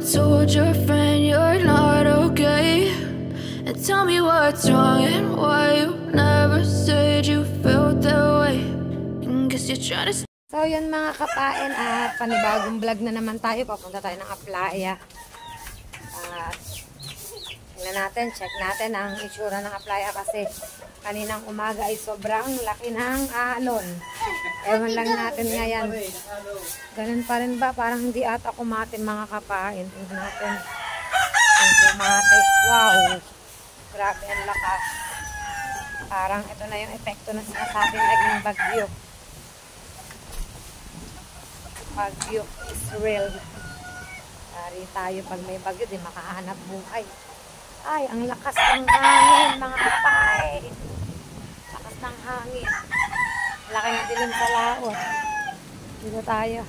told your friend you're not okay? And tell me what's wrong and why you never said you felt that way. And guess you're trying to... So yun mga kapain, at panibagong vlog na naman tayo. Papunta tayo ng Aplaya. At tingnan natin, check natin ang itsura ng Aplaya kasi kaninang umaga ay sobrang laki ng alon. Ewan lang natin ngayon. Ganun pa rin ba? Parang hindi ata kumatin mga kapain. Tingnan natin. Ang kumate. Wow! Grabe ang lakas. Parang ito na yung epekto na sinasabing naging bagyo. Bagyo is real. Dari tayo pag may bagyo, di makahanap buhay. Ay, ang lakas ng hangin, mga kapay. Lakas ng hangin. Laki na dilim sa laot. Dito tayo.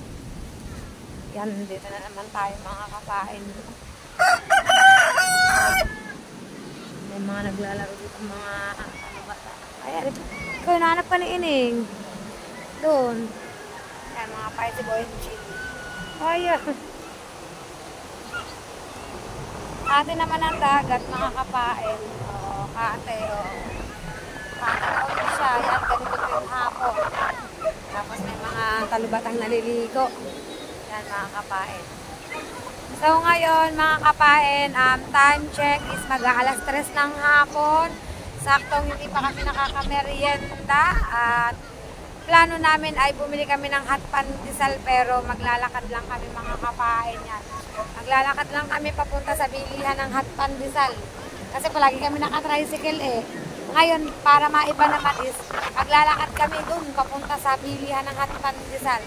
Yan, dito na naman tayo, mga kapain. May mga naglalaro dito, mga bata. Ay, ikaw, nahanap ka ni Ining. Doon. Yan, mga kapay, si Boy and Chili. Ayan. Ate naman ang dagat, mga kapain. O, kate, o. Kate siya. Yan, ganito po yung hapon. Tapos may mga talubatang naliligo. Yan, mga kapain. So, ngayon, mga kapain, time check is mag-aalas 3 ng hapon. Saktong hindi pa kami nakakamerienda. At plano namin ay bumili kami ng hot pandesal pero maglalakad lang kami, mga kapain. Yan. Maglalakad lang kami papunta sa bilihan ng hot pandesal. Kasi palagi kami naka-tricycle eh. Ngayon, para maiba naman is, maglalakad kami dun papunta sa bilihan ng hot pandesal.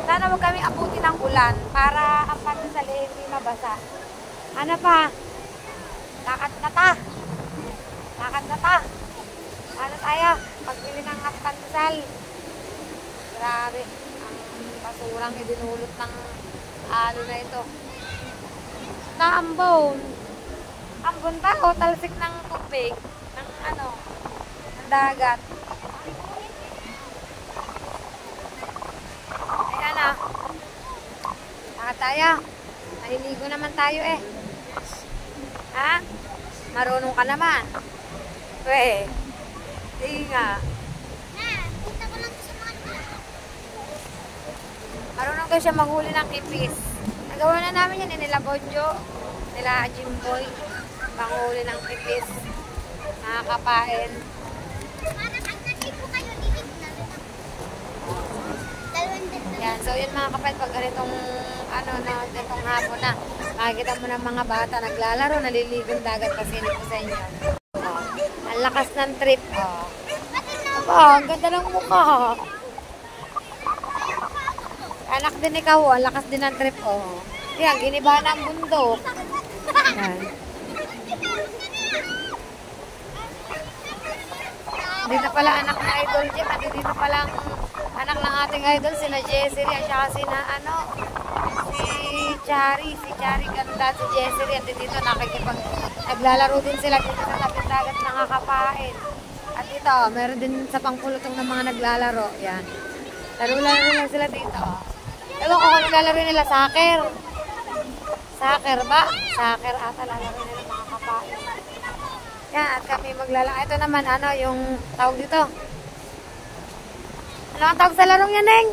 Sana huwag kami abutin ng ulan para ang pandesal eh hindi mabasa. Ano pa? Lakad na ta. Lakad na ta. Ano tayo? Pagbili ng hot pandesal. Grabe. Ang basurang idinulot ng alo na ito. Naambon. Ambon ba o talsik ng tubig? Ng ano? Ng dagat. Ayan na. Lakad tayo. Maliligo naman tayo eh. Ha? Marunong ka naman. Weh. Hindi nga. Marunong ko siya maghuli ng ipis. Nagawa na namin yan nila Bonjo, nila Jimboy. Panghuli ng ipis. Nakakapain. Yan, so yun mga kapatid, pag ganitong ano na, ganitong hapon na, makikita mo ng mga bata naglalaro, naliligong dagat kasi hindi ko sa inyo. Oh, ang lakas ng trip. Oh. Aba, ang ganda ng mukha. Anak din ikaw, ang lakas din ng trip. Oh. Yan, giniba ng bundok. Yan. Dito pala anak na idol Jim, at dito pala anak ng ating idol, sina Jessery, at saka sina ano, si Chari ganda, si Jessery, at dito naglalaro din sila dito sa tapit dagat, nakakapain. At dito, meron din sa pangpulutong ng mga naglalaro, yan. Laro-laro lang sila dito. Ewan ko kung naglalaro nila, soccer. Soccer ba? Soccer ata lalaro nila, mga kapain. Yan, at kami maglalaro. Ito naman, ano, yung tawag dito. Ano ang tawag sa larong yan, Neng?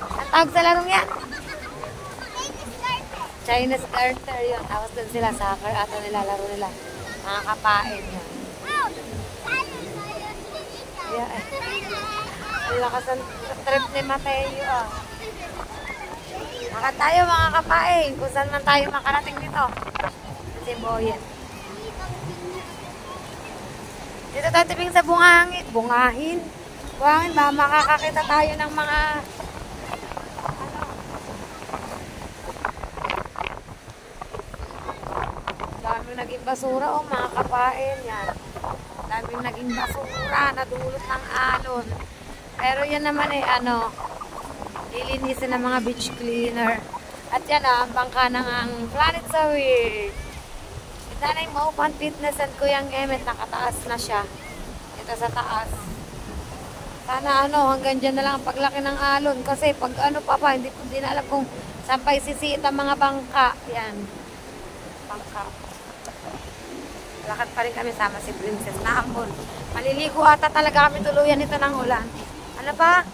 Ang tawag sa larong yan? Chinese garter yun. Tapos dun sila, soccer ata nilalaro nila. Mga kapain yan. Yeah, eh. Ang lakas ang trip ni Mateo, ah. Lakad tayo, mga kapain. Kung saan man tayo makarating dito. Kasi Boyen. Dito tayo tibing sa bungangin. Bungangin, ba makakakita tayo ng mga ano. Daming naging basura, oh, mga kapain. Yan. Daming naging basura na dulot ng alon. Pero yan naman eh, ano, lilinisin ng mga beach cleaner. At yan ang bangka ng ang Planet Sawir. Nanay mo, Pan Fitness and Kuyang Emet, nakataas na siya. Ito sa taas. Sana ano, hanggang dyan na lang ang paglaki ng alon. Kasi pag ano pa, hindi na alam kung Saan pa isisiit ang mga bangka. Yan. Bangka. Lakad pa rin kami sama si Princess na ambon. Maliligo ata talaga kami tuluyan ito ng ulan. Ano pa?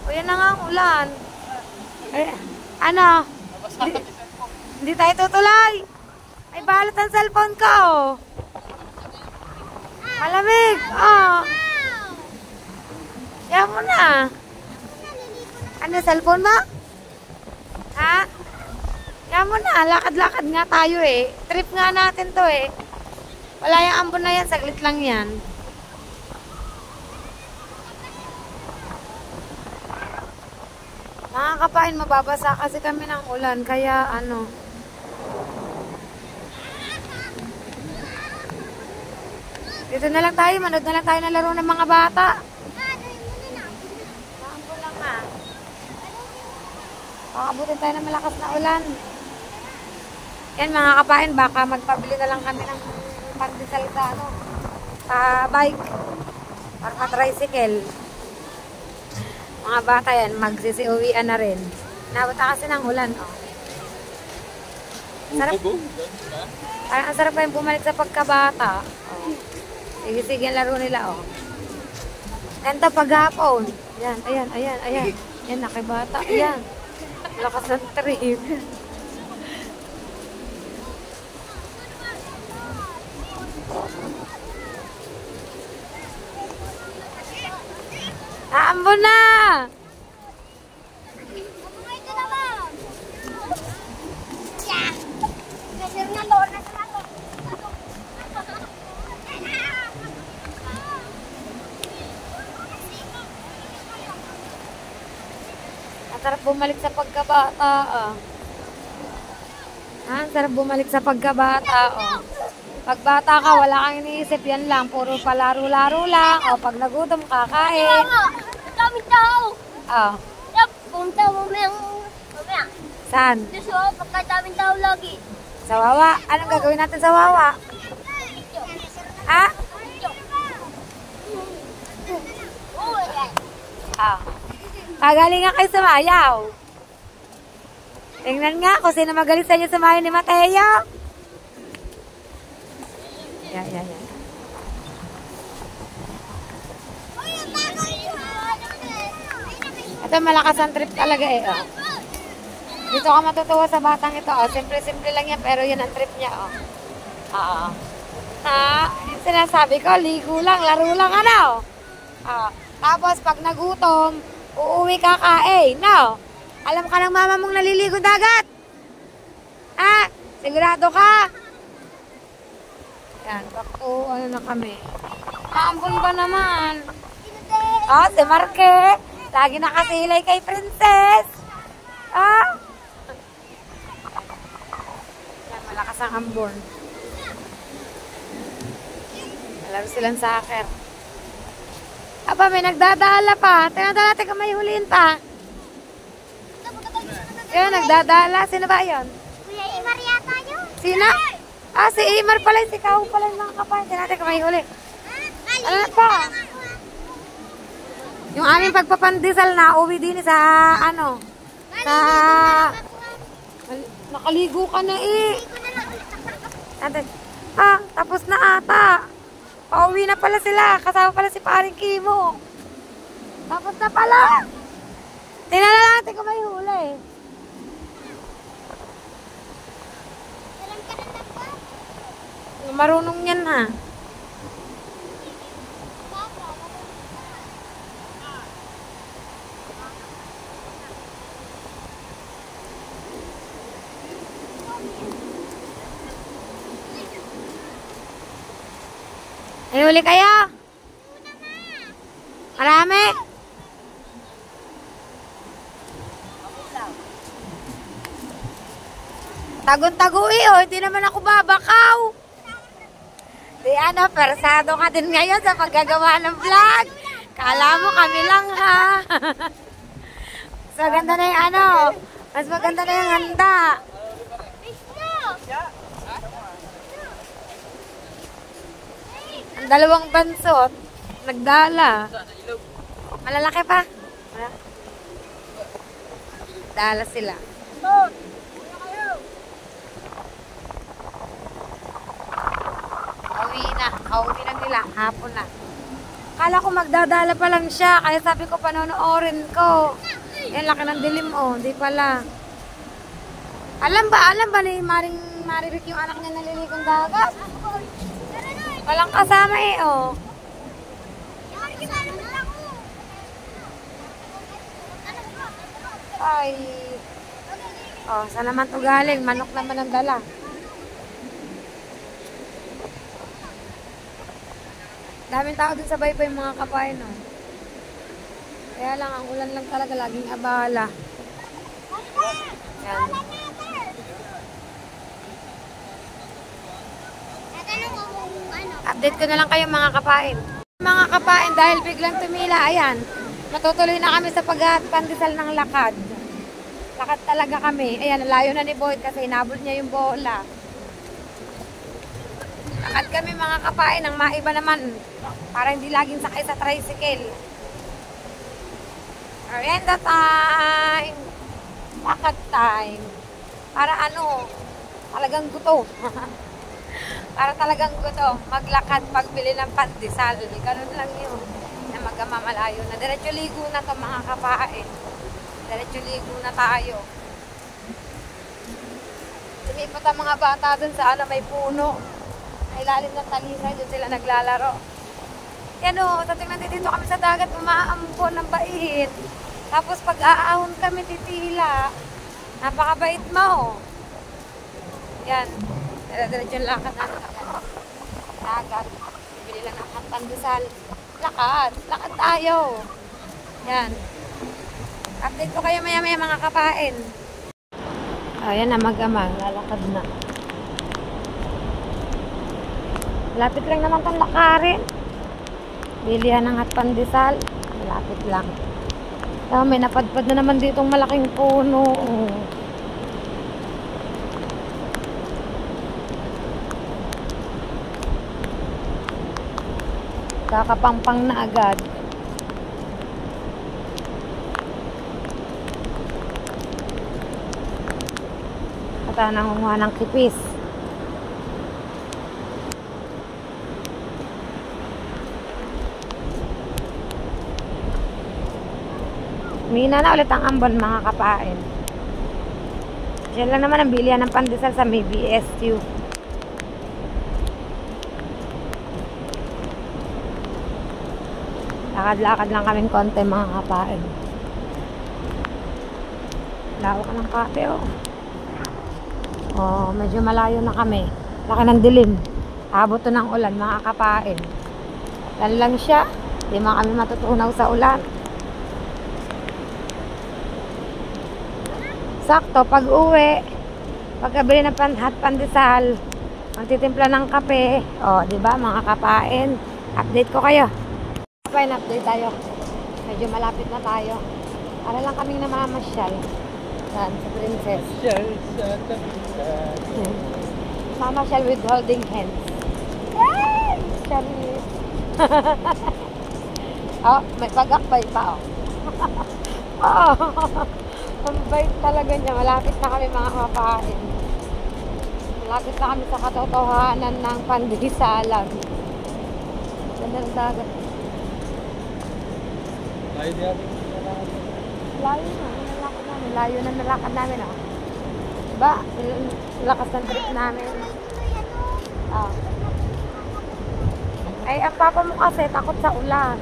O yan na nga ang ulan. Eh, ano? Hindi tayo tutuloy. Ay, balot ang cellphone ko. Oh. Malamig. Oh. Yan mo na. Ano, cellphone mo? Ha? Yan mo na. Lakad-lakad nga tayo eh. Trip nga natin to eh. Wala yung ambon na yan. Saglit lang yan. Nakakapain, mababasa kasi kami ng ulan. Kaya ano. Dito na lang tayo. Manood na lang tayo ng laro ng mga bata. Ambon lang na. Pakabutin tayo ng malakas na ulan. Yan mga kapain. Baka magpabili na lang kami ng pandesal sa ano, bike or pa-tricycle. Mga bata yan, magsisiuwian na rin. Nabata kasi ng ulan, oh. Sarap. Parang ang sarap pa yung bumalik sa pagkabata. Oh. Sige-sige ang laro nila, oh. Ganda paghapon. Ayan, ayan, ayan, ayan. Yan, nakibata. Ayan. Lakas ng trip. Aambon na! Ang sarap bumalik sa pagkabata, oh. Ang sarap bumalik sa pagkabata, oh. Pag bata ka, wala kang iniisip, yan lang. Puro palaro-laro lang. O, pag nagutom, kakain. Daming tao. O. Punta mo may Saan? Gusto ko, pagkadaming tao lagi. Sa Wawa. Anong gagawin natin sa Wawa? Ha? O. Kagalingan kayo sa Mayaw. Tingnan nga kung sino magaling sa inyo sa Mayaw ni Mateo. Yan, yan, yan. Ito malakas ang trip talaga eh. Oh. Dito ka matutuwa sa batang ito. Oh. Simple-simple lang yan pero yan ang trip niya. Oh. Oo. Ha? Sinasabi ko, ligo lang, laro lang ano. Oh. Tapos pag nagutom, uuwi kakain. No? Alam ka ng mama mong naliligo dagat? Ha? Sigurado ka? Yan, bako, ano na kami. Maambon ba naman? Oh, si Marque. Lagi nakasilay kay Princess. Ah? Yan, malakas ang ambon. Malaro silang soccer. Aba, may nagdadala pa. Tinadala natin kung may huliin pa. Yan, nagdadala. Sino ba yun? Kuya Imar yata yun. Sino? Ah, si Imar pala. Si Kao pala yung mga kapain. Tinadala natin kung may huli. Ano na pa? Yung aming pagpapandesal na uwi din sa ano. Sa... Nakaligo ka na eh. Ate. Ah, tapos na ata. Pauwi na pala sila. Kasama pala si paring Kimo. Tapos na pala. Tinala natin kung may huli. Marunong yan ha. Ay, huli kayo? Marami? Tagon-tagui oh, hindi naman ako babakaw. Di ano, persado ka din ngayon sa paggagawa ng vlog. Kala mo kami lang ha. Mas maganda na yung ano, mas maganda na yung handa. Ang dalawang bansot, nagdala. Malalaki pa. Dala sila. Kauwi na nila. Hapon na. Kala ko magdadala pa lang siya. Kaya sabi ko panonoorin ko. Yan, laki ng dilim oh. Hindi pala. Alam ba ni Marivic yung anak niya nalilikong dagat? Walang kasama eh oh. Ay. Oh, saan naman to galing? Manok naman ang dala. Daming tao dun sa baypay mga kapain, no? Kaya lang, ang ulan lang talaga, laging abala. Yan. Update ko na lang kayo mga kapain. Mga kapain, dahil biglang tumila, ayan. Matutuloy na kami sa pagpandesal ng lakad. Lakad talaga kami. Ayan, layo na ni Boyd kasi inabot niya yung bola. Lakad kami mga kapain, ang maiba naman. Para hindi laging sakay sa tricycle. Merienda time. Lakad time. Para ano, talagang guto. Para talagang guto. Maglakad pagbili ng pandesal. Ganun lang yun. Na magkamamalayo na. Diretso ligo na to mga kapain. Diretso ligo na tayo. Lumipat ang mga bata dun sa ano, may puno. Ay lalim ng talisay, doon sila naglalaro. Yan o, tatingnan dito kami sa dagat, umaambon ng bait. Tapos pag aahon kami titila, napakabait mo. Yan, diretso yung lakad natin. Dagat, bibili lang ng pandesal. Lakad tayo. Yan. Update ko kayo maya mga kapain. Ayan na mag-amang, lalakad na. Lapit lang naman itong lakarin. Bilihan ng hot pandesal. Lapit lang. So, may napadpad na naman ditong malaking puno. Kakapampang na agad. At nangunguha ng kipis. Mina na ulit ang ambon mga kapain. Diyan lang naman ang bilihan ng pandesal sa may BSU. Lakad-lakad lang kaming konti mga kapain. Lawak ka ng kape oh. Oh, medyo malayo na kami. Laki ng dilim. Abot to ng ulan mga kapain. Yan lang siya. Di man kami matutunaw sa ulan. Sakto, pag uwi, pagkabili ng hot pandesal, magtitimpla ng kape, o, di ba mga kapain? Update ko kayo. Kapain, update tayo. Medyo malapit na tayo. Para lang kaming namamasyal. Yan, sa Princess. Mamasyal with holding hands. Hey! Charis! Oh, may pag-akbay pa, oh. Oh! Ang bait talaga niya. Malapit na kami mga kapain. Malapit na kami sa katotohanan ng pandesalan. Ganda ng dagat. Layo na natin. Layo na. Nalakad namin. Layo na nalakad namin. Oh. Diba? Lakas ng trip namin. Oh. Ay, ang papa mo kasi takot sa ulan.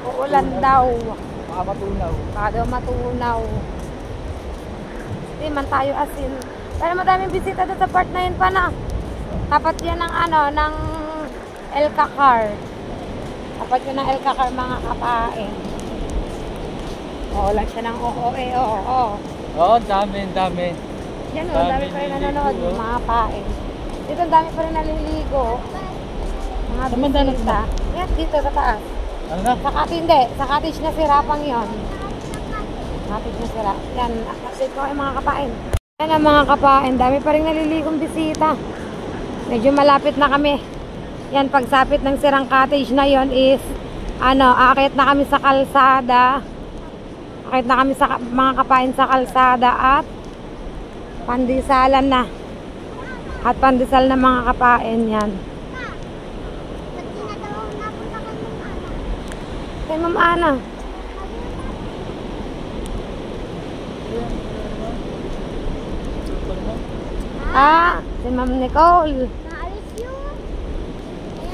Uulan daw. Baka matunaw. Baka daw matunaw. Hindi man tayo asin. Pero madaming bisita doon sa part na yun pa na. Tapat yan ng ano, ng El Cacar. Tapat yun ng El Cacar mga kapain. Oo lang siya ng OOE, oo. Oo, dami. Yan o, dami pa rin nanonood yung mga kapain. Dito dami pa rin naliligo. Mga bisita. Yan, dito sa taas. Ano na? Sa cottage, hindi. Sa cottage na sirapang yun. Cottage na sirap. Yan, update ko kayo mga kapain. Yan ang mga kapain. Dami pa rin naliligong bisita. Medyo malapit na kami. Yan, pagsapit ng sirang cottage na yon is, aakit na kami sa kalsada. Aakit na kami sa mga kapain sa kalsada at Pandisalan na. At pandesal na mga kapain yan. Ba't di na daw napunta kay Ma'am Ana? Kay Ma'am Ana. Si Ma'am Nicole. Naalis yun.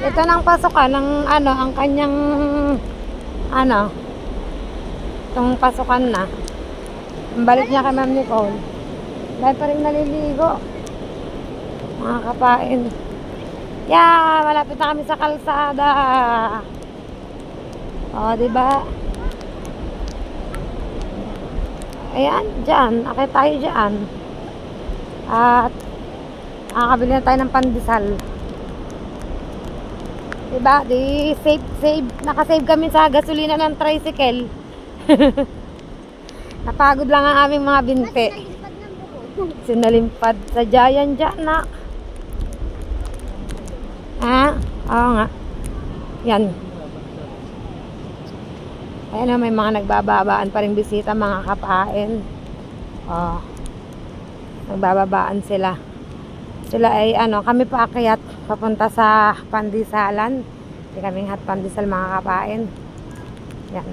Ito nang pasukan ng ano, ang kanyang ano, itong pasukan na. Ang balik niya kay Ma'am Nicole. Dahil pa rin naliligo. Mga kapain. Yeah, malapit na kami sa kalsada. O, diba? Ayan, dyan. Akit tayo dyan. At nakakabili na tayo ng pandesal. Diba? Di save. Nakasave kami sa gasolina ng tricycle. Napagod lang ang aming mga binte. Nagipad ng buko. Sinalimpad sa Giant dyan, nak. Oo nga. Yan. Ayan na, may mga nagbababaan pa rin bisita, mga kapain. Nagbababaan sila. Sila ay ano, kami paakyat papunta sa Pandisalan. Hindi kaming hot pandesal, mga kapain. Yan.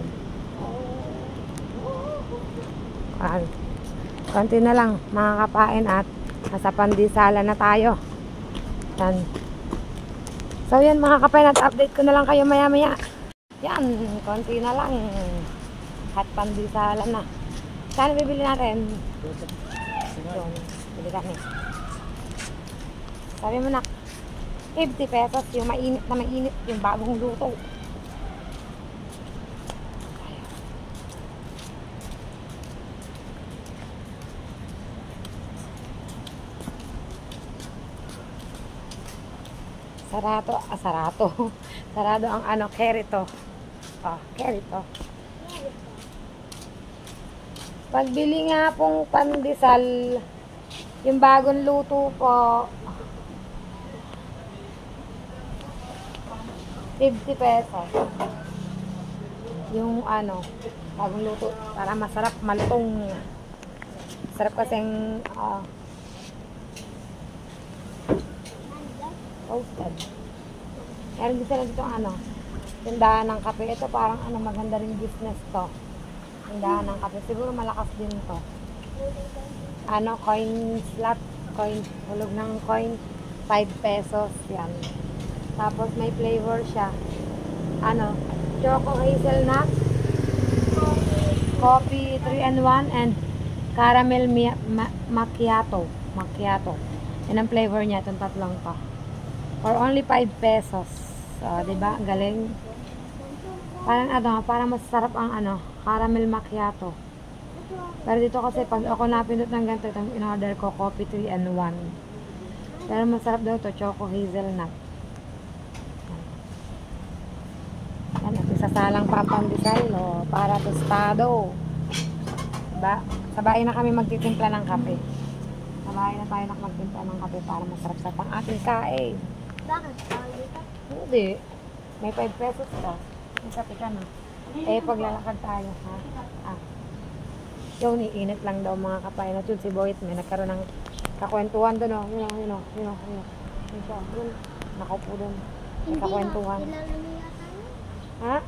Konti na lang, mga kapain, at nasa Pandisalan na tayo. Yan. So yan, mga kapain, at update ko na lang kayo maya maya. Yan, konti na lang. Hot Pandisalan na. Saan bibili natin? Doon, bili kami. Sabi mo na, 50 pesos yung mainit na mainit, yung bagong luto. Sarado ang ano, kerito. Kerito. Pagbili nga pong pandesal, yung bagong luto po, 50 pesos. Yung ano, bagong luto, para masarap, malutong. Sarap kasing toasted. Meron din sila dito ano, tindahan ng kape. Ito parang ano, maganda rin business to. Tindahan ng kape. Siguro malakas din to. Ano, coin slot, coin, hulog ng coin, 5 pesos. Yan. Tapos may flavor siya. Ano, choco hazelnut, coffee 3-in-1, and caramel macchiato. Yan ang flavor niya, itong tatlong to. For only 5 pesos. So, diba? Galing. Parang ano, parang masarap ang ano, caramel macchiato. Pero dito kasi pag ako napindot ng ganito, itong in-order ko, coffee 3-in-1. Pero masarap daw to, choco hazelnut. Yan, at isasalang pa ang pandesal, no? Para tostado. Diba? Sabayin na kami magtitimpla ng kape. Sabayin na tayo na magtimpla ng kape para masarap sa pang ating kain. Bakit? Tawag dito? Hindi. May 5 pesos ka. May kape ka na. Paglalakad tayo, ha? Yung iinit lang daw mga kapain. At yun si Boyet, may nagkaroon ng kakwentuhan doon, oh. Yun. Yun siya. Yun. Nakaupo doon. May kakwentuhan. Ha?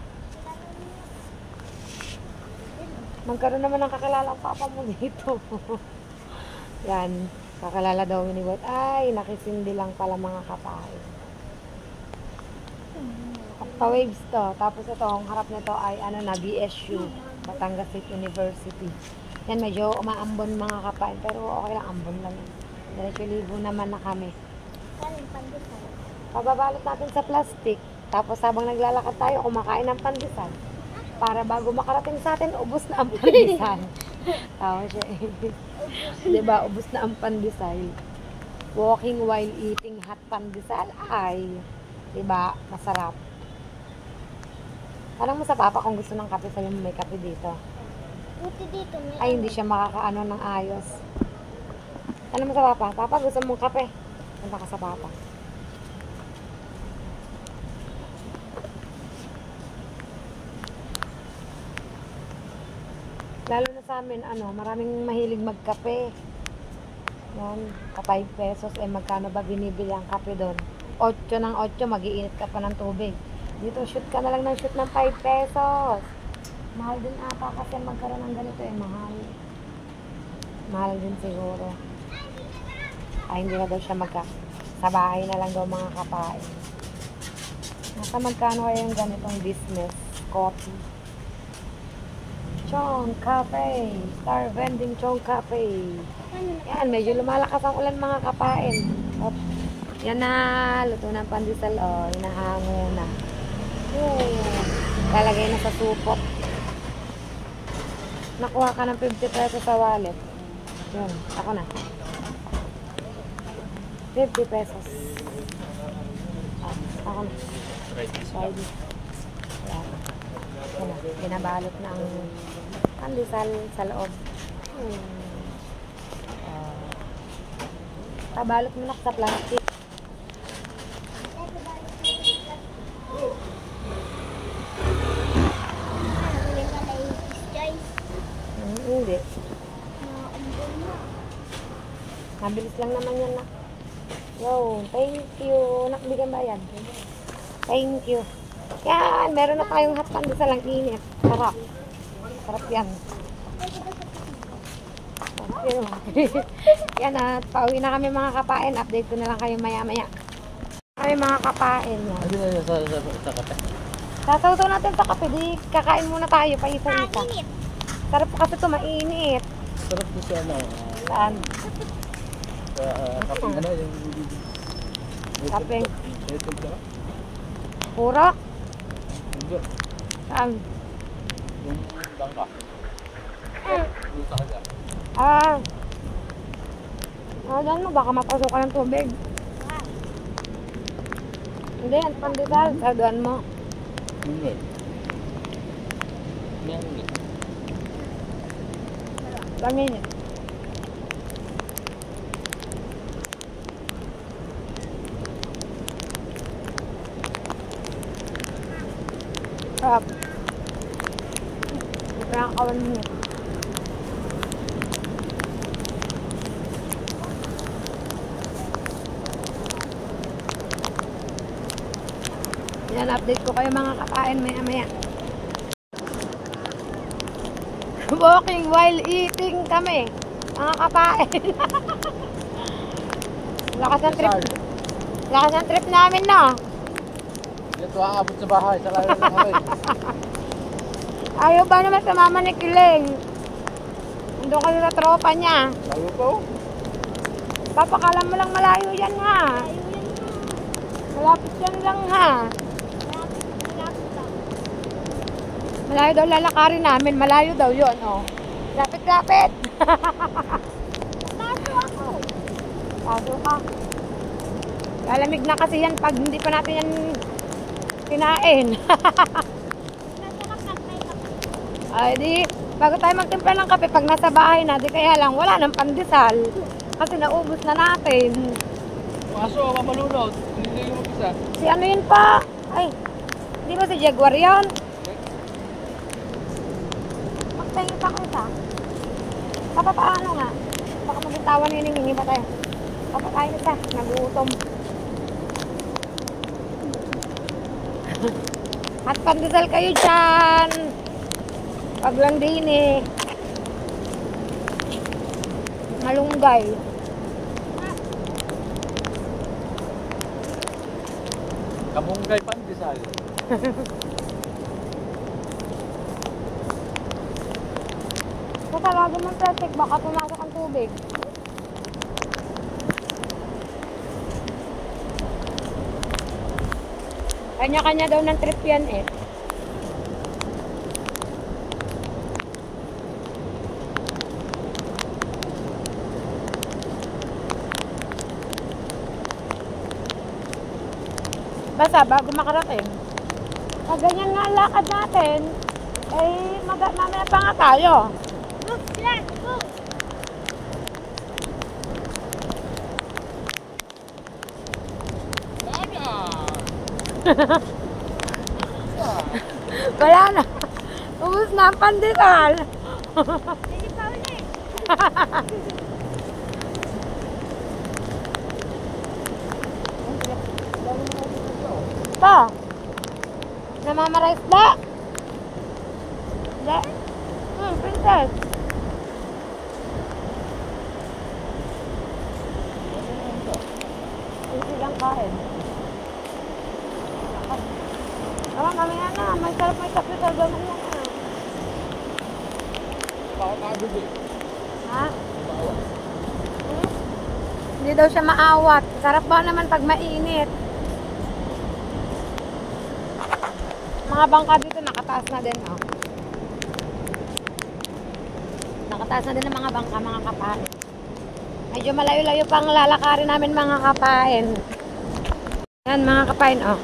Magkaroon naman ng kakilala ang papa mo dito. Yan. Kakilala daw ni Boyet. Ay, nakisindi lang pala mga kapain. Pa-waves to. Tapos ito, ang harap nito ay ano na, BSU, Batangas State University. Yan, medyo umaambon mga kapain. Pero okay lang, ambon lang yan. Diretso libo naman na kami. Pababalot natin sa plastic. Tapos habang naglalakad tayo, kumakain ng pandesal. Para bago makarating sa atin, ubos na ang pandesal. Tawa siya eh. Diba, ubos na ang pandesal. Walking while eating hot pandesal ay, diba, masarap. Tanong mo sa papa kung gusto ng kape, sabi mo may kape dito. Buti dito may Ay, hindi siya makakaano ng ayos. Tanong mo sa papa, papa gusto mong kape? Punta ka sa papa. Lalo na sa amin, ano, maraming mahilig magkape. Yan, ka 5 pesos. Eh, magkano ba binibili ang kape doon? 8 ng 8, mag-iinit ka pa ng tubig. Dito, shoot ka na lang ng shoot ng 5 pesos. Mahal din ata kasi magkaroon ng ganito eh, mahal. Mahal din siguro. Ay, hindi na daw siya sa bahay na lang daw mga kapain. Nasa magkano kaya yung ganitong business? Coffee. Chong Cafe. Star Vending Chong Cafe. Yan, medyo lumalakas ang ulan mga kapain. Op. Yan na, luto ng pandesal. O, hinahango na. Lalagay na sa supot. Nakuha ka ng 50 pesos sa wallet. Yan, ako na. 50 pesos. Ako na. Friday. Yan. Yan na, binabalot na ang pandesal sa loob. Tabalot mo na sa plastic. Hindi. Nabilis lang naman yan na. Yo, thank you. Nakbigyan ba yan? Thank you. Yan, meron na tayong hot pandesal lang init. Sarap. Sarap yan. Yan at pauwi na kami mga kapain. Update ko na lang kayo maya-maya. Kami mga kapain. Yan. Ano na sa kape? Sasawsaw natin sa kape. Di kakain muna tayo pa isa-isa. Sarap kasi ito mainit. Sarap po siya na. Saan? Sa kape ano yung... Kape. YouTube ka? Puro? Hindi. Saan? Yung bangka. Yung sa kanya. Alam mo, baka mapasukan ng tubig. Hindi, ang pandesal. Saduan mo. Hindi. Hindi. Laminit. Sarap. Nakakawan mo. Yan, update ko kayo mga kapain maya-maya. Walking while eating kami. Mga kapain. Lakas ng trip. Lakas ng trip namin na. Ito aabot sa bahay. Sa layo ng bahay. Ayaw ba naman sa mama ni Kiling? Nandun ka sa tropa niya. Layo po. Papakalam mo lang malayo yan ha. Malapit yan lang ha. Malayo daw lalakarin namin. Malayo daw yun, oh. Lapit-lapit. Baso ako. Paso ka. Lalamig na kasi yan pag hindi pa natin yan kinain. Masarap na may kape. Ay di, bago tayo magtimpla ng kape, pag nasa bahay na, di kaya lang, wala nang pandesal. Kasi naubos na natin. Kaso, mamalunod. Hindi yung mag-isa. Si ano yun pa? Ay, di ba si Jaguar yun? Magtayo pa ko isa. Papaano nga? Baka magintawan na yun, hindi pa tayo. Papakain isa, nagutom. At pandesal kayo dyan. Pag lang din eh. Malunggay. Kamunggay pandesal. Tatalagan ng plastic, baka pumasok ang tubig. Kanya-kanya daw ng trip yan eh. Basta bago makarating. Pag ganyan nga ang lakad natin, eh mamaya pa nga tayo. Look, let's go. Wala na. Ubus na ang pandesal. Pwede pa ulit. Mama Rice, da! Da! Princess! Hindi lang kain. Tama, mamaya na. May sarap may kape. Talaga mo na. Bakit nakabili? Ha? Hindi daw siya maawat. Sarap ba naman pag mainit? Mga bangka dito nakataas na din, oh. Nakataas na din ang mga bangka, mga kapain. Medyo malayo-layo pang lalakarin namin, mga kapain. Yan, mga kapain, oh.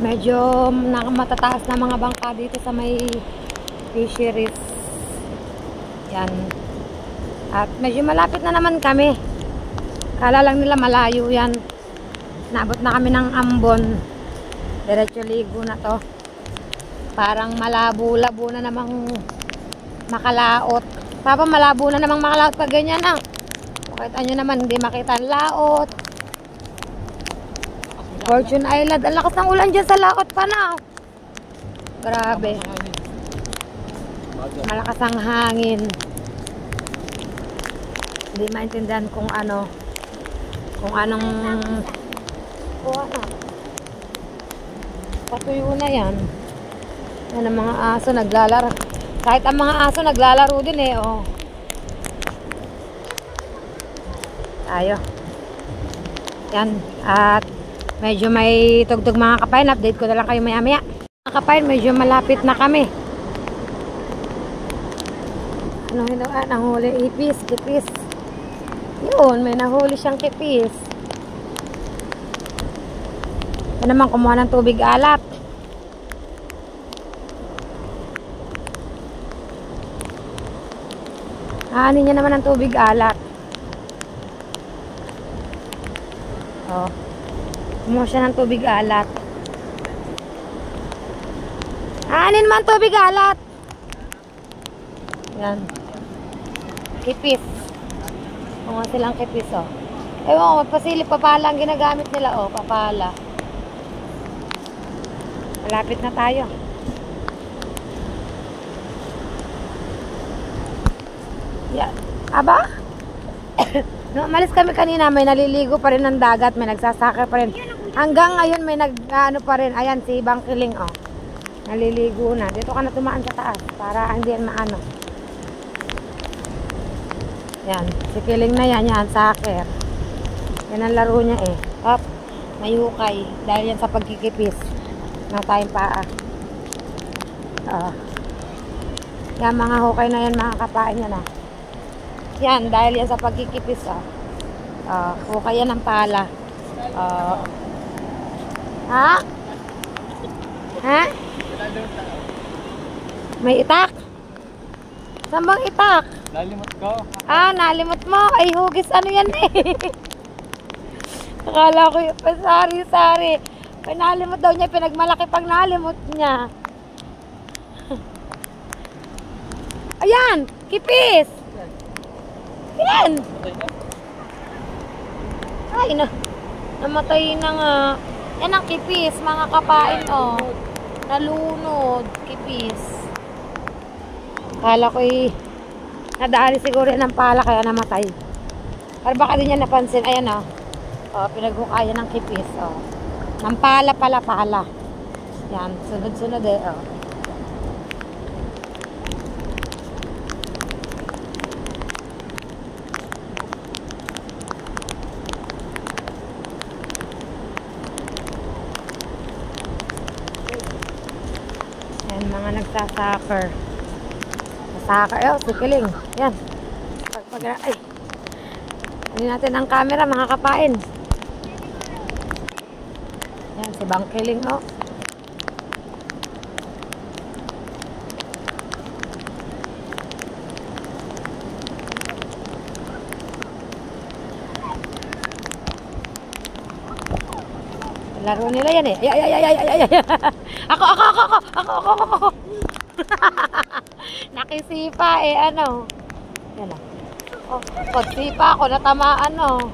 Medyo matataas na mga bangka dito sa may fisheries. Yan. At medyo malapit na naman kami. Kala lang nila malayo yan. Naabot na kami ng Ambon. Diretso ligo na to. Parang malabo-labo na namang makalaot. Tapos malabo na namang makalaot pag ganyan ah. Pakita nyo naman, hindi makita ang laot. Fortune Island. Ang lakas ng ulan dyan sa laot pa na. Grabe. Malakas ang hangin. Hindi maintindihan kung ano. Kung anong... Kuha na. Patuyo na yan. Yan ang mga aso naglalaro. Kahit ang mga aso naglalaro din eh. Oh. Tayo. Yan. At medyo may tugtog mga kapain. Update ko na lang kayo maya-maya. Mga kapain, medyo malapit na kami. Ano hinuan? Ang huli ipis, kipis. Yun, may nahuli siyang kipis. Yan naman, kumuha ng tubig alat. Aanin niya naman ng tubig alat. Oh. Kumuha siya ng tubig alat. Aanin naman tubig alat. Yan. Kipis. Kumuha silang kipis, oh. Ewan ko, pasilip, papala ang ginagamit nila, oh. Papala. Malapit na tayo. Yeah. Aba? No, umalis kami kanina, may naliligo pa rin ng dagat, may nagsasakay pa rin. Hanggang ngayon may nag-ano pa rin. Ayan, si Bangkiling, oh. Naliligo na. Dito ka na tumaan sa taas para hindi yan maano. Yan, si Kiling na yan, yan, soccer. Yan ang laro niya eh. Up, may hukay. Dahil yan sa pagkikipis. Na tayong paa. Yan, mga hukay na yan, mga kapain yan ah. Yan, dahil yan sa pagkikipis ah. Hukay yan ng pala. Ha? Ha? May itak? Saan bang itak? Nalimot ko. Nalimot mo. Ay, hugis. Ano yan eh? Akala ko yung pasari-sari. Pinalimot daw niya. Pinagmalaki pag nalimot niya. Ayan! Kipis! Yan! Ay, namatay na nga. Yan ang kipis, mga kapain, oh. Nalunod. Kipis. Akala ko nadali siguro yan ng pala kaya namatay. Pero baka din niya napansin. Ayan oh. Pinaghukayan ng kipis. Oh. Ng pala. Yan. Sunod-sunod eh. Oh. Yan. Mga nagsasoccer. Saka, si Kiling. Yan. Ay. Ano natin ang camera, mga kapain. Yan, si Bangkiling, oh. Laro nila yan eh. Ay. Ako. Nakisipa eh, ano. Yan ah. Pagsipa ako, natamaan oh.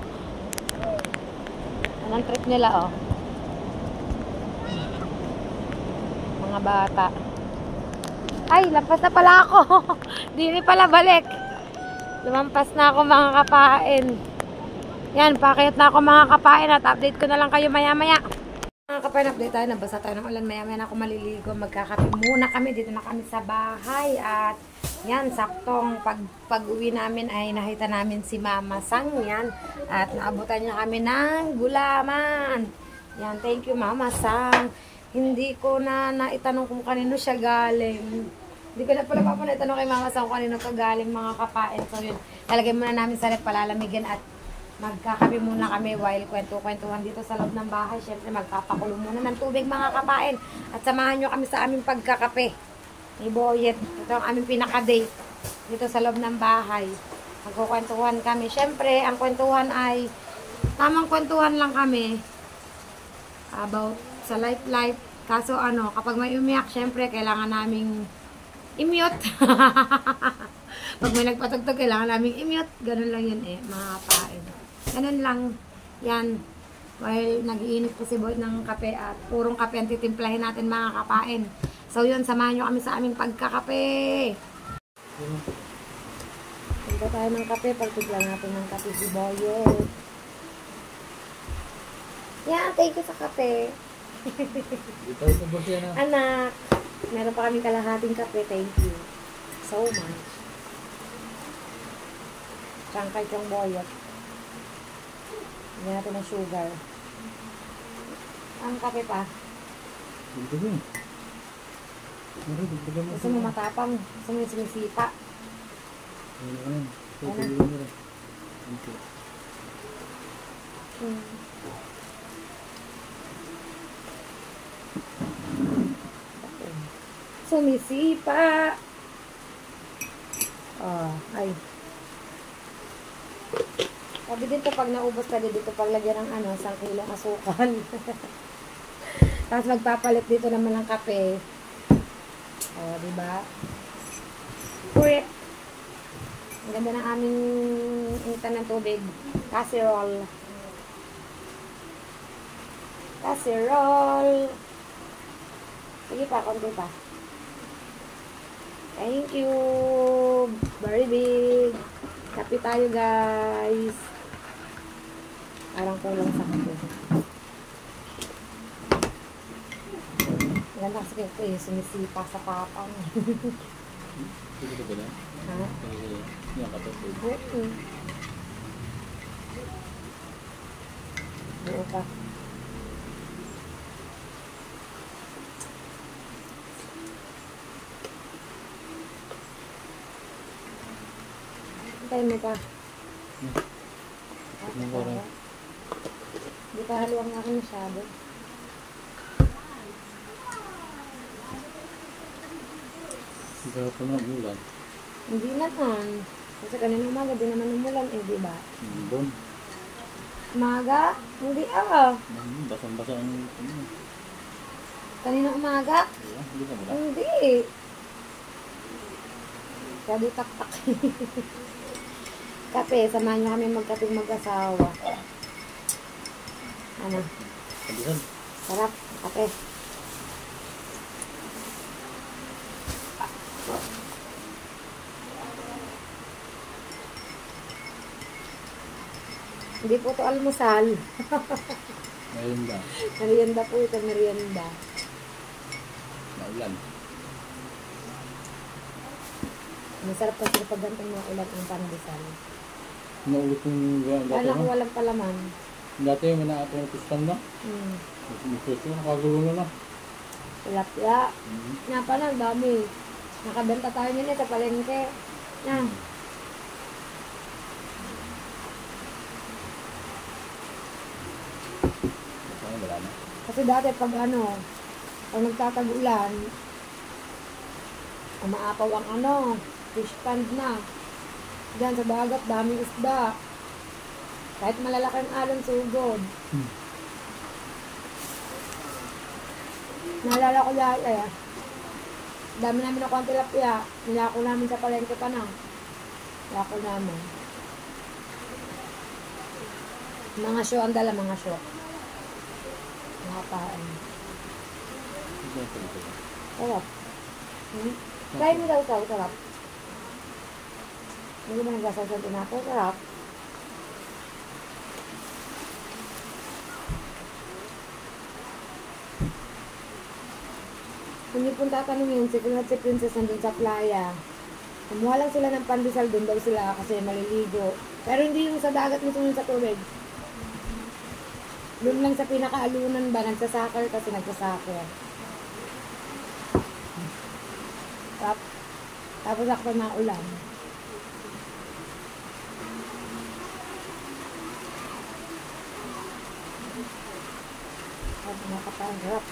Anong trip nila oh. mga bata. Ay, lampas na pala ako. Di pala balik. Lumampas na ako mga kapain. Yan, pakit na ako mga kapain at update ko na lang kayo maya-maya. Mga kapain, update tayo. Nabasa tayo ng ulan. Maya-maya na ako maliligo. Magkakape muna kami. Dito na kami sa bahay. At yan, saktong pag-uwi namin ay nakita namin si Mama Sang. Yan. At naabutan niya kami ng gulaman. Yan, thank you Mama Sang. Hindi ko na naitanong kung kanino siya galing. Hindi ko na pala naitanong kay Mama Sang kung kanino to galing mga kapain. So yun, talagay muna namin sa rep, palalamigin at magkakape muna kami while kwento-kwentuhan dito sa loob ng bahay. Siyempre magpapakulo muna ng tubig mga kapain. At samahan nyo kami sa aming pagkakape. Ni Boyet. Ito ang aming pinaka-date dito sa loob ng bahay. Magkukwentuhan kami. Siyempre, ang kwentuhan ay tamang kwentuhan lang kami about sa life. Kaso ano, kapag may umiyak, siyempre, kailangan naming i-mute. Pag may nagpatugtog, kailangan naming i-mute. Ganun lang yun mga kapain. Ganun lang yan. While nag-iinit po si Boy ng kape at purong kape ang titimplahin natin mga kapain. So yun, samahan nyo kami sa aming pagkakape. Punta tayo ng kape, pagtigla natin ng kape si Boyet. Yeah, thank you sa kape. Anak, meron pa kami kalahating kape. Thank you so much. Tsangkay kong Boyet. Hindi natin ng sugar. Ang kape pa. Gusto mo matapang. Gusto mo yung sumisita. Sumisipa. Ay. Sabi dito pag naubos ka dito paglagyan ng 1 kilong asukal. Tapos magpapalit dito naman ng kape. Diba? Correct. Ang ganda ng aming initan ng tubig. Casserole. Casserole. Sige pa, konti pa. Thank you. Very big. Kape tayo guys. Parang kulang sa kape. Ganda kasi ko sumisipa sa papang. Ito ba na? Ha? Yung katapos. Buo pa. Antayin mo pa. Hindi pa haluang nga ako masyado. Hindi pa na umulan. Hindi naman. Kasi kanina umaga din naman umulan di ba? Doon. Umaga? Hindi Basang-basa ang kanina umaga? Hindi ka mula. Hindi. Kaya di taktak. Kape, samahan nyo kami magkaping mag-asawa. Ano? Kabisan. Sarap. Kape. Hindi po ito almusal. Merienda. Merienda po ito, merienda. Naulan. Masarap kasi pag ganitong mga ulan ang pandesal. Naulit yung dati Kala ko no? walang palaman. Dati yung manaato ng tuskan na. Gusto na kagulo na. Tilapia. Nga pala, ang dami. Nakabenta tayo nila sa palengke. Yan. Wala na. Kasi dati pag pag nagtatag-ulan, umaapaw ang fish pond na. Diyan sa dagat, daming isda. Kahit malalaki ang alon, sugod. Naalala ko dati, dami namin ako ang tilapia. Nilako namin sa palengke pa na. Nilako namin. Mga show ang dala, mga show. Mga paan. Sarap. Try mo daw ito, sarap. Hindi mo nagsasaw sa tinapay, sarap. Kung niyo pong tatanungin, si Kunat si Princess nandun sa playa. Kumuha lang sila ng pandesal, doon daw sila kasi maliligo. Pero hindi yung sa dagat mismo yung sa tubig. Doon lang sa pinakaalunan ba, nagsasakar kasi nagsasakar. Tapos ako na ulan. Tapos nakapanggap.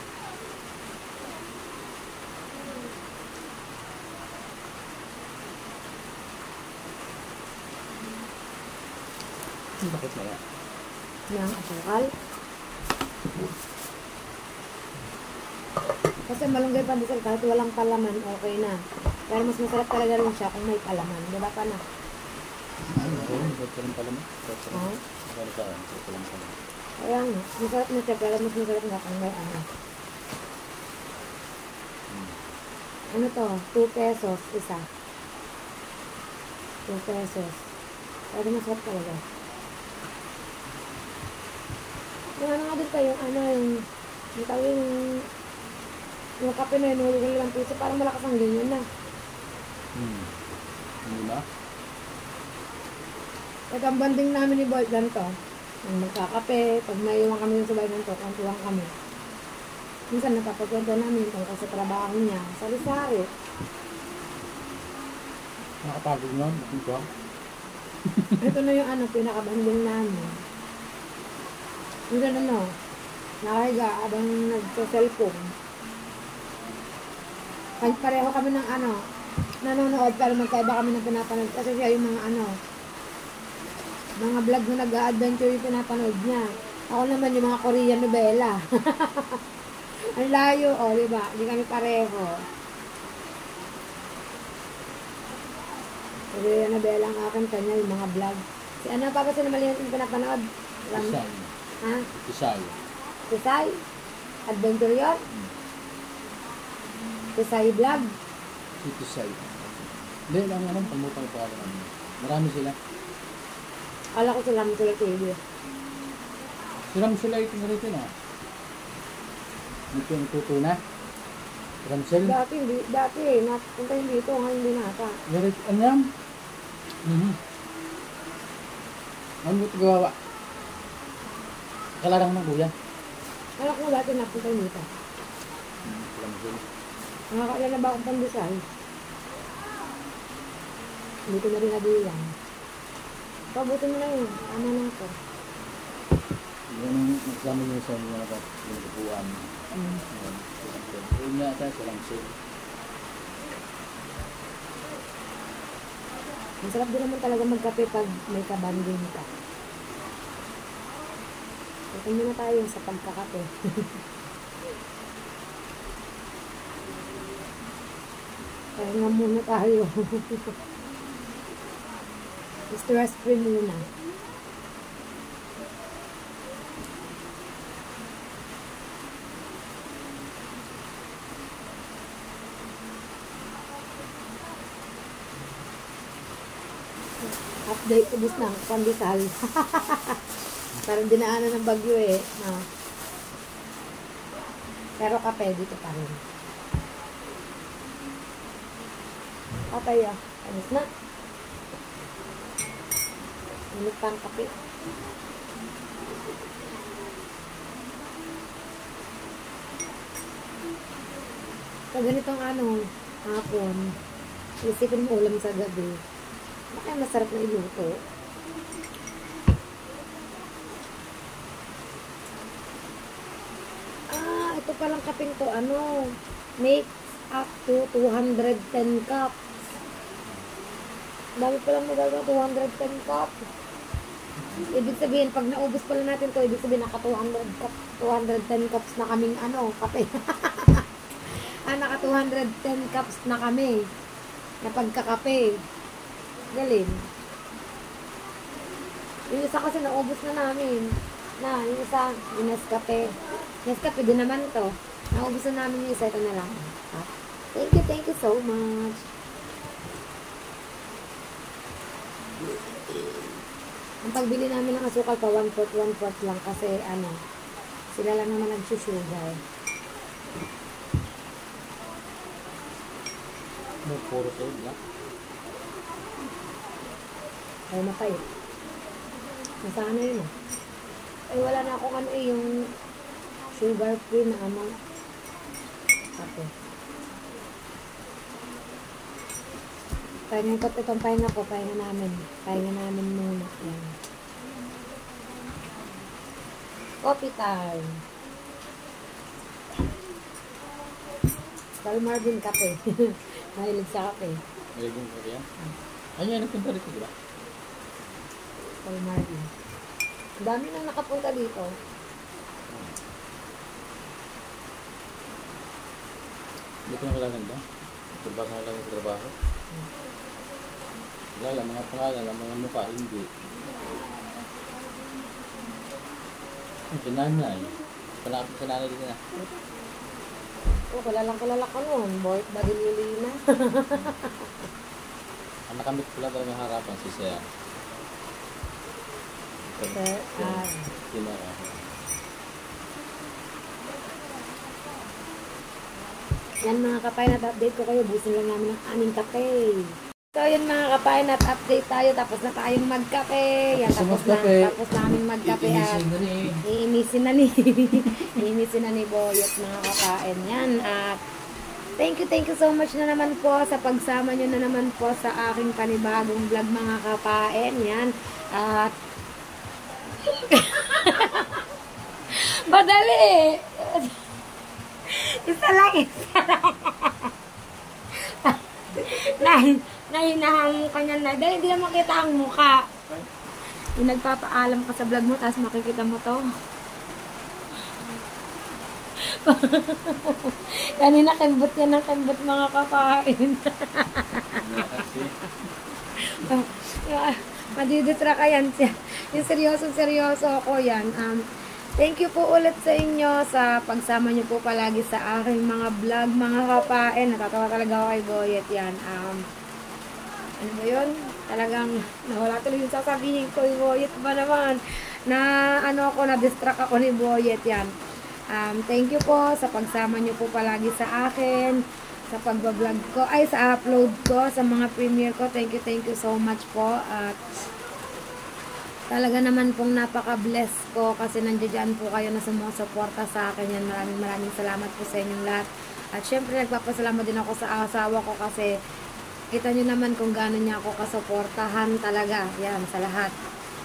Bakit kaya? Yang asukal. Kasi malunggay pandesal kahit walang palaman, okay na. Pero mas masarap talaga rin siya kung may palaman. Diba pa na? Ano? Bakit ka rin pala mo? Ha? Bakit ka rin pala mo? Kaya nga, masarap na siya pero mas masarap na kung may ano. Ano to? 2 pesos isa. 2 pesos. Pero masarap talaga. Yung ano nga din pa yung ano yung tawag yung kape na yun, huli ng piso, parang malakas ang ganyan na. Hindi ba? At ang banding namin ni Boy ganito, yung magkakape, pag may iwan kami yung sabay ganito, kwantuhan kami. Minsan napapagkwento namin tungkol sa trabaho niya, sari-sari. Nakapagod nga, bakit ka? Ito na yung ano, pinakabanding namin. Minsan ano, nakahiga abang nagsa-cellphone. Kahit pareho kami ng ano, nanonood pero magkaiba kami ng pinapanood kasi siya yung mga ano, mga vlog na nag-a-adventure yung pinapanood niya. Ako naman yung mga Korean novela. Ang layo, diba? Hindi kami pareho. Korean novela ang akin, kanya yung mga vlog. Si ano pa ba sila maliit yung pinapanood? Isay. Ha? Isay. Tisay? Adventure yun? Tisay vlog? Isay. Hindi, lang naman, pagmutang pa ka naman. Marami sila. Kala ko sila mo sila TV. Siram sila ito na rito na. Ito yung tuto na. Ramsel. Dati, napunta yung dito, ngayon hindi nata. Merit, ano yan? Ano ito gawa? Kalarang ng kuya. Kala ko dati napunta yung dito. Ramsel. Nakakala na ba akong pandesal? Hindi ko na rin nabilang. Pabutin mo na yun. Ano na ako. Yan ang nagsama niyo sa mga nakapuan. Yun nga ata sa Ramsel. Masarap din naman talaga magkape pag may kabanding ka. Ito muna tayo sa pagkakape. Kaya nga muna tayo. Stress free muna. Update, ubus na ang pandesal. Parang dinaanan ng bagyo eh. No. Pero kape dito pa rin. Okay ah. Anis na. Init pa ang kape. Sa ganitong hapon, isipin mo ulam sa gabi. Bakit masarap na iluto? Ito palang kaping to, makes up to 210 cups. Dami palang magagawa, 210 cups. Ibig sabihin, pag naubos pala natin to, ibig sabihin naka 210 cups na kaming kape. Naka 210 cups na kami na pagkakape. Galing. Yung isa kasi naubos na namin. Yung isa, yung Nescafe. Nescafe din naman to. Naubos na namin yung isa. Ito na lang. Thank you so much. Ang pagbili namin ng asukal pa 1/4 lang kasi ano, sila lang naman nagsusugar. Puro sa'yo, ya? Ay, mapait. Nasaan na yun ah. Ay, wala na akong ano eh, yung sugar free na ano. Kape. Pahinga ko, itong pahinga ko, pahinga namin. Pahinga namin muna. Yan. Coffee time. Tal Marvin kape. Mahilig sa kape. Mahilig ko yan? Ano yan, nagpunta rito, diba? Tal Marvin. Ang dami nang nakapunta dito. Dito na wala ganda. Trabaho na lang yung trabaho. Wala lang, mga pangalan, mga mukha, hindi. Si nanay. Palapit sa nanay dito na. Oh, kalalang-kalala ka nun. Boy, Badilili na. Ang nakamit ko lang talagang harapan si Sir. Sir, Tinara. yan mga kapain, at update ko kayo. Busin lang namin ang aming kape. So yun mga kapain, at update tayo. Tapos na tayong magkape. Yan, tapos namin magkape. Iinisin na ni Iinisin na ni Boyot mga kapain. Yan, at thank you so much na naman po sa pagsama nyo na naman po sa aking panibagong vlog mga kapain. Yan, at madali. Isa lang. Nahinahan ka niyan na. Dahil hindi na makita ang mukha. Yung nagpapaalam ka sa vlog mo, tapos makikita mo to. Kanina kembot yan ng kembot mga kapain. Madiditra ka yan. Yung seryoso ako yan. Thank you po ulit sa inyo sa pagsama nyo po palagi sa aking mga vlog, mga kapain. Natatawa talaga ako kay Boyet yan. Ano ba yun? Talagang nawala tuloy yung sasabihin ko. Yung Boyet ba naman? Na ano ako, na-distract ako ni Boyet yan. Thank you po sa pagsama nyo po palagi sa akin. Sa pag-vlog ko, ay sa upload ko, sa mga premiere ko. Thank you so much po. At talaga naman pong napaka-bless ko kasi nandiyan po kayo na sumusuporta sa akin yan. Maraming salamat po sa inyong lahat. At syempre nagpapasalamat din ako sa asawa ko kasi kita nyo naman kung gaano niya ako kasuportahan talaga. Yan, sa lahat.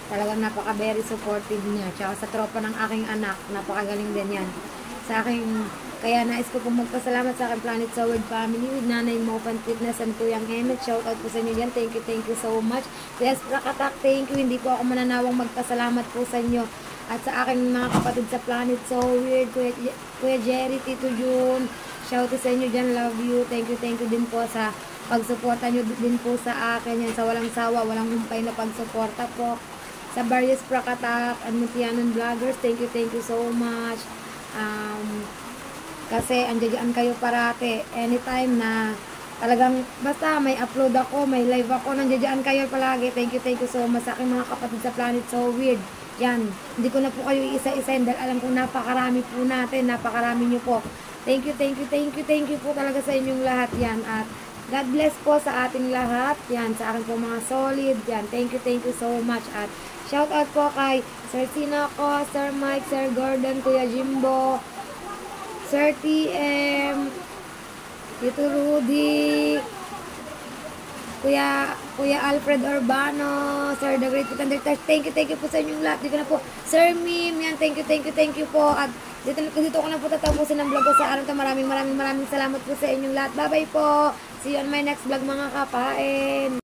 Talagang napaka-very supportive niya. Tsaka sa tropa ng aking anak, napakagaling din yan. Sa aking, kaya nais ko pong magpasalamat sa aking Planet Soward family with Nanay Mopan Fitness and Kuyang Emmet. Shout out po sa inyo dyan. Thank you so much. Yes, Prakatak, thank you. Hindi po ako mananawang magpasalamat po sa inyo. At sa aking mga kapatid sa Planet Soward, Kuya Jerry, Tito June. Shout out sa inyo dyan. Love you. Thank you din po sa pagsuporta nyo din po sa akin. Yan, sa walang sawa, walang humpay na pagsuporta po. Sa various Prakatak and Mutianan Vloggers, thank you so much. Kasi andyan kayo parati anytime na talagang basta may upload ako, may live ako, nandiyan kayo palagi. Thank you so much sa aking mga kapatid sa Planet So Weird. Yan, hindi ko na po kayo isa-isahin dahil alam kong napakarami po natin, napakarami nyo po. Thank you po talaga sa inyong lahat yan. At God bless po sa ating lahat. Yan, sa aking po mga solid. Yan, thank you so much. At shout out po kay Sir Sinoco, Sir Mike, Sir Gordon, Kuya Jimbo, Sir TM, Tito Rudy, Kuya Alfred Urbano, Sir The Great Pretender. Thank you po sa inyong lahat. Dito na po, Sir Mim, yan, thank you po. At dito ko na po tatapusin ang vlog ko sa araw to. Maraming salamat po sa inyong lahat. Bye po. See you on my next vlog mga kapain.